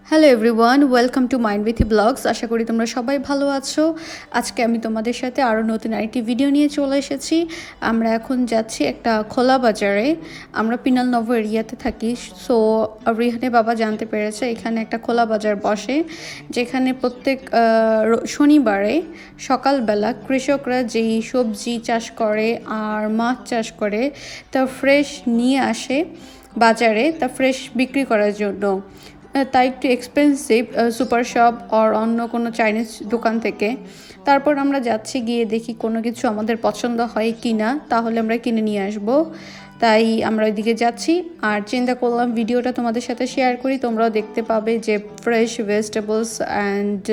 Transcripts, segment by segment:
Hello everyone, welcome to mind with blogs. আশা করি তোমরা সবাই ভালো আছো। আজকে আমি তোমাদের সাথে আরও নতুন আরেকটি ভিডিও নিয়ে চলে এসেছি। আমরা এখন যাচ্ছি একটা খোলা বাজারে। আমরা পিনাল নভ এরিয়াতে থাকি। সো রিহানের বাবা জানতে পেরেছে এখানে একটা খোলা বাজার বসে, যেখানে প্রত্যেক শনিবারে সকালবেলা কৃষকরা যেই সবজি চাষ করে আর মাছ চাষ করে তা ফ্রেশ নিয়ে আসে বাজারে, তা ফ্রেশ বিক্রি করার জন্য। তাই একটু এক্সপেন্সিভ সুপার শপ আর অন্য কোনো চাইনিজ দোকান থেকে। তারপর আমরা যাচ্ছি, গিয়ে দেখি কোনো কিছু আমাদের পছন্দ হয় কি না, তাহলে আমরা কিনে নিয়ে আসব। তাই আমরা ওইদিকে যাচ্ছি আর চিন্তা করলাম ভিডিওটা তোমাদের সাথে শেয়ার করি, তোমরাও দেখতে পাবে যে ফ্রেশ ভেজিটেবলস অ্যান্ড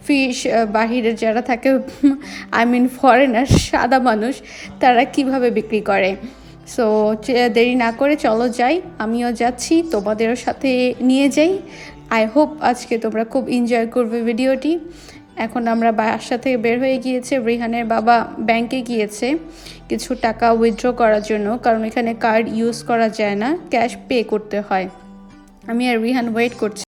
ফিশ বাহিরের যারা থাকে আই মিন ফরেনার সাদা মানুষ, তারা কিভাবে বিক্রি করে। সো দেরি না করে চলো যাই, আমিও যাচ্ছি, তোমাদেরও সাথে নিয়ে যাই। আই হোপ আজকে তোমরা খুব এনজয় করবে ভিডিওটি। এখন আমরা বাসা থেকে বের হয়ে গিয়েছে। রিহানের বাবা ব্যাংকে গিয়েছে কিছু টাকা উইথড্র করার জন্য, কারণ এখানে কার্ড ইউজ করা যায় না, ক্যাশ পে করতে হয়। আমি আর রিহান ওয়েট করছি।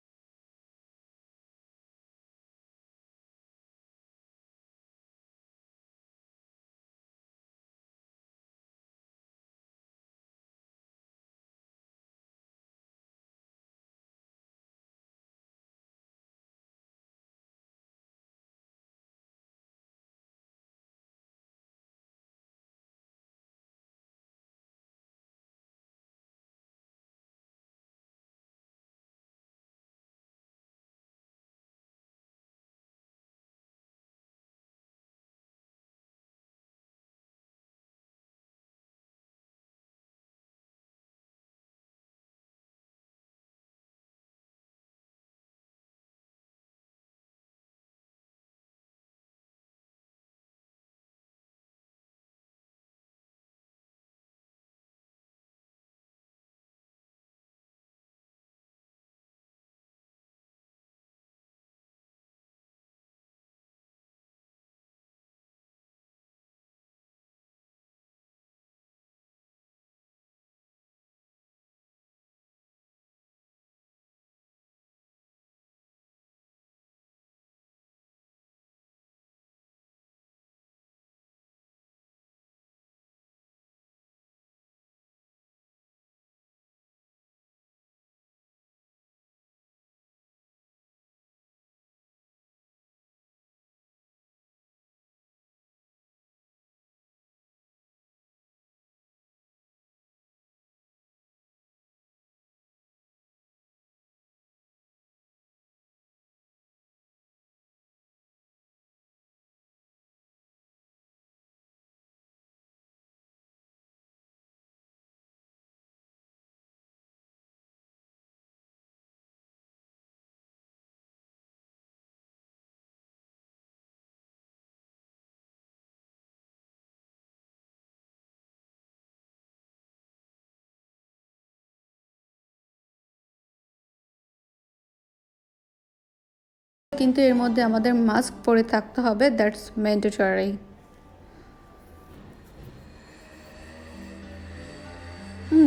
কিন্তু এর মধ্যে আমাদের মাস্ক পরে থাকতে হবে, দ্যাটস ম্যান্ডেটরি।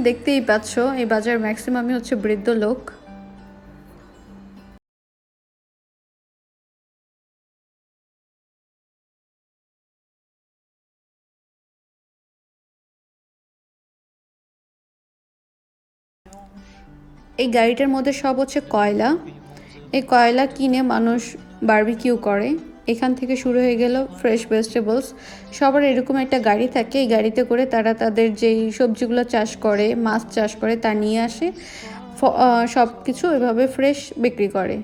দেখতেই পাচ্ছ এই বাজার ম্যাক্সিমামই হচ্ছে বৃদ্ধ লোক। এই গাড়িটার মধ্যে সব হচ্ছে কয়লা। এই কয়লা কিনে মানুষ বারবিকিউ করে। এখান থেকে শুরু হয়ে গেল ফ্রেশ ভেজিটেবলস। সবার এরকম একটা গাড়ি থাকে, এই গাড়িতে করে তারা তাদের যেই সবজিগুলো চাষ করে, মাছ চাষ করে, তা নিয়ে আসে, সব কিছু এভাবে ফ্রেশ বিক্রি করে।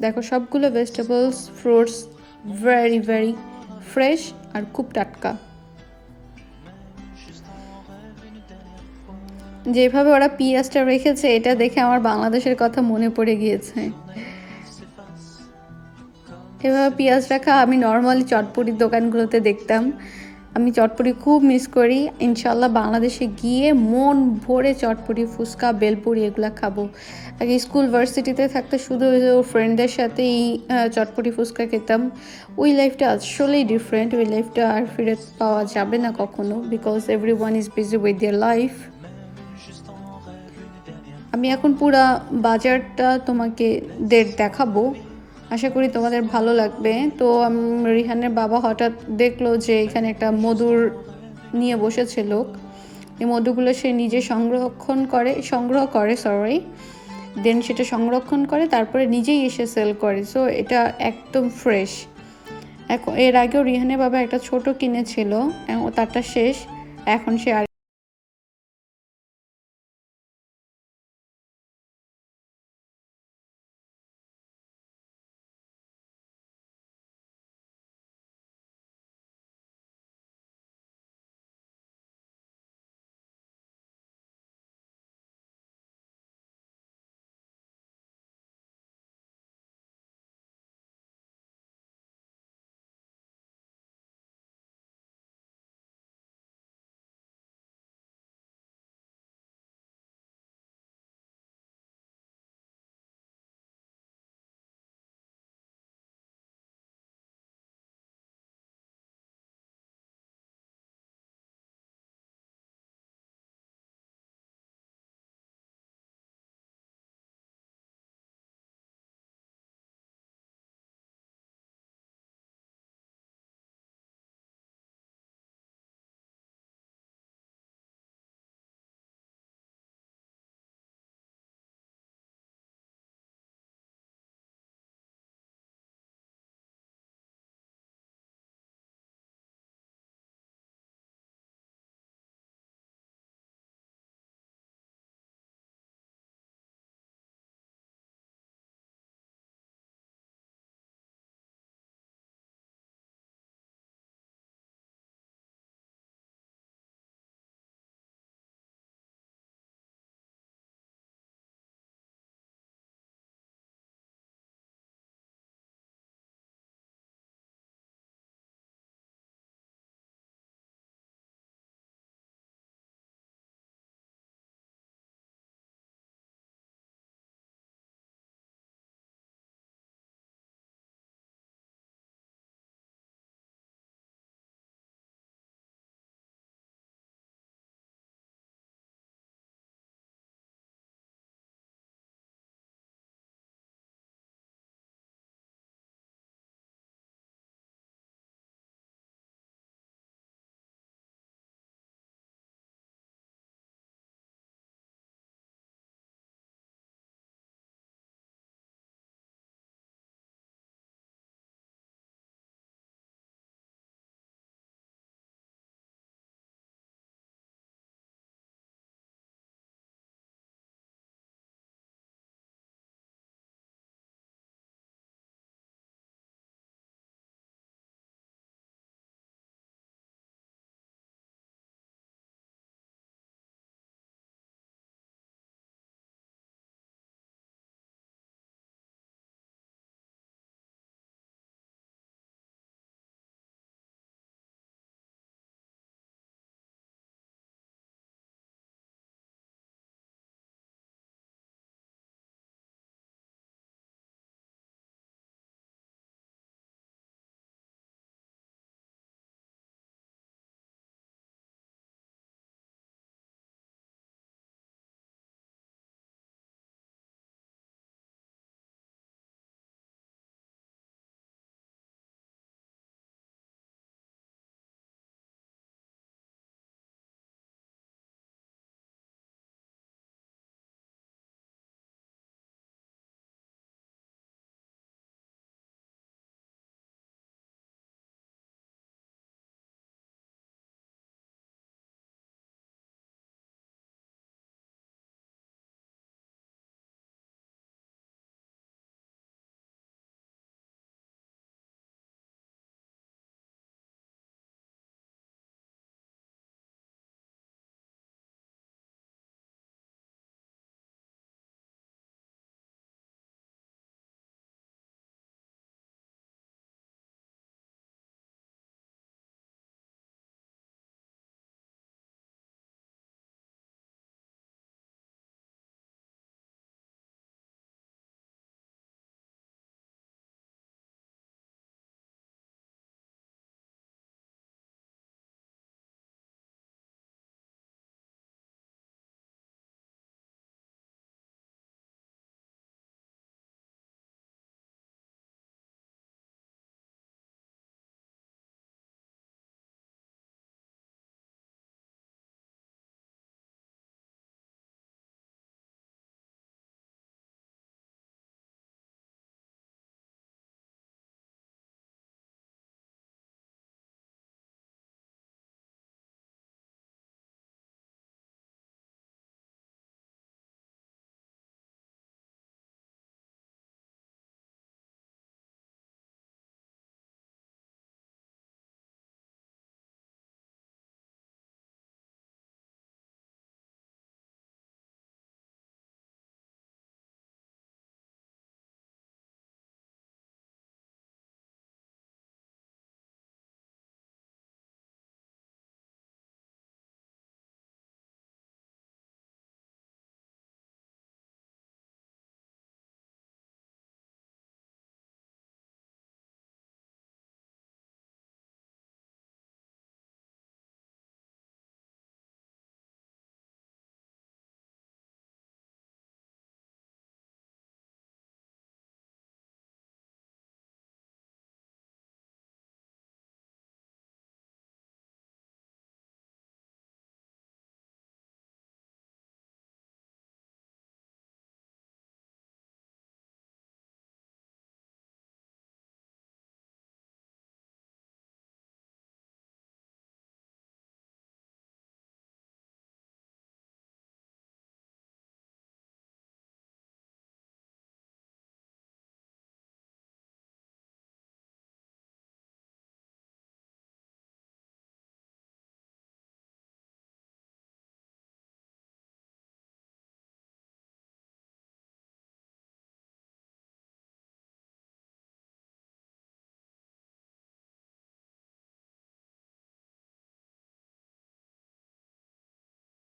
দেখো সবগুলো vegetables fruits very very fresh আর খুব টাটকা। যেভাবে ওরা পেঁয়াজটা রেখেছে, এটা দেখে আমার বাংলাদেশের কথা মনে পড়ে গিয়েছে। এভাবে পেঁয়াজ রাখা আমি নর্মালি চটপটির দোকানগুলোতে দেখতাম। আমি চটপটি খুব মিস করি। ইনশাল্লাহ বাংলাদেশে গিয়ে মন ভরে চটপটি, ফুচকা, বেলপুরি এগুলো খাবো। আগে স্কুল ভার্সিটিতে থাকতে শুধু ফ্রেন্ডদের সাথেই চটপটি ফুচকা খেতাম। ওই লাইফটা আসলেই ডিফারেন্ট। ওই লাইফটা আর ফিরে পাওয়া যাবে না কখনো, because every one is busy with their life. আমি এখন পুরা বাজারটা তোমাকে দেখাবো, আশা করি তোমাদের ভালো লাগবে। তো রিহানের বাবা হঠাৎ দেখলো যে এখানে একটা মধুর নিয়ে বসেছে লোক। এই মধুগুলো সে নিজে সংগ্রহ করে দেন সেটা সংরক্ষণ করে, তারপরে নিজেই এসে সেল করে। সো এটা একদম ফ্রেশ। এখন এর আগেও রিহানের বাবা একটা ছোট কিনেছিল, তারটা শেষ, এখন সে আর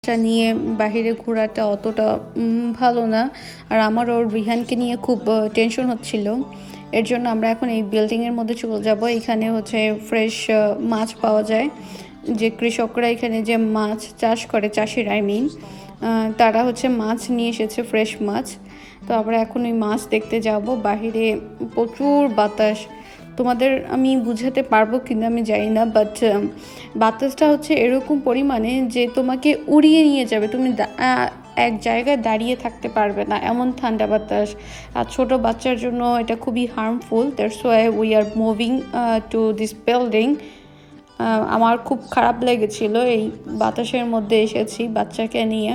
নিয়ে বাহিরে ঘোরাটা অতটা ভালো না। আর আমার ওর রিহানকে নিয়ে খুব টেনশন হচ্ছিল। এর জন্য আমরা এখন এই বিল্ডিংয়ের মধ্যে চলে যাব। এখানে হচ্ছে ফ্রেশ মাছ পাওয়া যায়। যে কৃষকরা এখানে যে মাছ চাষ করে, চাষিরা আই মিন, তারা হচ্ছে মাছ নিয়ে এসেছে, ফ্রেশ মাছ। তো আমরা এখন ওই মাছ দেখতে যাব। বাহিরে প্রচুর বাতাস, তোমাদের আমি বুঝাতে পারবো কিনা আমি জানি না, বাট বাতাসটা হচ্ছে এরকম পরিমাণে যে তোমাকে উড়িয়ে নিয়ে যাবে, তুমি এক জায়গায় দাঁড়িয়ে থাকতে পারবে না, এমন ঠান্ডা বাতাস। আর ছোটো বাচ্চার জন্য এটা খুবই harmful. That's why we are moving to this building. আমার খুব খারাপ লেগেছিল এই বাতাসের মধ্যে এসেছি বাচ্চাকে নিয়ে।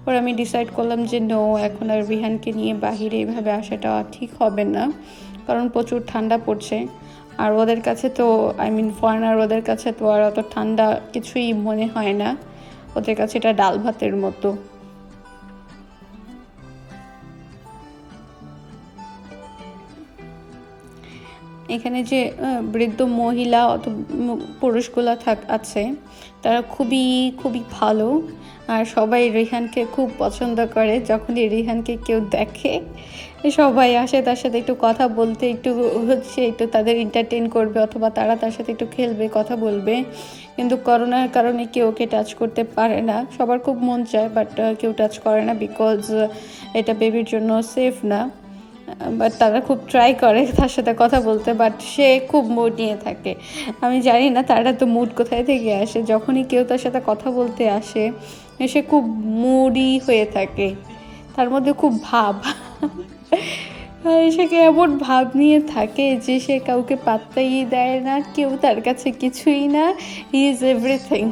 পরে আমি ডিসাইড করলাম যে নো, এখন আর রিহানকে নিয়ে বাহিরে এইভাবে আসাটা ঠিক হবে না, কারণ প্রচুর ঠান্ডা পড়ছে। আর ওদের কাছে তো আই মিন ফরেনার, ওদের কাছে তো আর অত ঠান্ডা কিছুই মনে হয় না, ওদের কাছে এটা ডাল ভাতের মতো। এখানে যে বৃদ্ধ মহিলা অত পুরুষগুলো আছে, তারা খুবই খুবই ভালো। আর সবাই রিহানকে খুব পছন্দ করে। যখনই রিহানকে কেউ দেখে সবাই আসে তার সাথে একটু কথা বলতে, একটু তাদের এন্টারটেন করবে, অথবা তারা তার সাথে একটু খেলবে, কথা বলবে। কিন্তু করোনার কারণে কেউ ওকে টাচ করতে পারে না। সবার খুব মন চায়, বাট কেউ টাচ করে না, বিকজ এটা বেবির জন্য সেফ না। বাট তারা খুব ট্রাই করে তার সাথে কথা বলতে, বাট সে খুব মুড নিয়ে থাকে। আমি জানি না তারা তো মুড কোথায় থেকে আসে, যখনই কেউ তার সাথে কথা বলতে আসে সে খুব মুডই হয়ে থাকে, তার মধ্যে খুব ভাব সে এমন ভাব নিয়ে থাকে যে সে কাউকে পাত্তাই দেয় না, কেউ তার কাছে কিছুই না, হি ইজ এভরিথিং।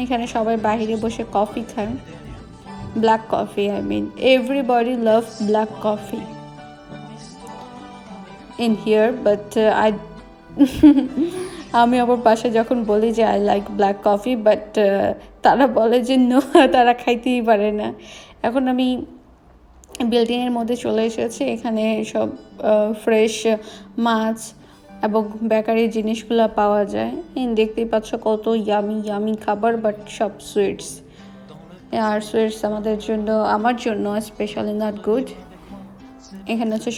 এখানে সবাই বাইরে বসে কফি খায়, black coffee, I mean everybody loves black coffee in here, but I আমি আমার পাশে যখন বলি যে I like black coffee, but তারা বলে যে নো, তারা খাইতেই পারে না। এখন আমি বিল্ডিংয়ের মধ্যে চলে এসেছি। এখানে সব ফ্রেশ মাছ এবং বেকারির জিনিসগুলো পাওয়া যায়। দেখতেই পাচ্ছ কত ইয়ামি ইয়ামি খাবার, বাট সব সুইটস। আর সুইটস আমার জন্য স্পেশালি নট গুড। এখানে হচ্ছে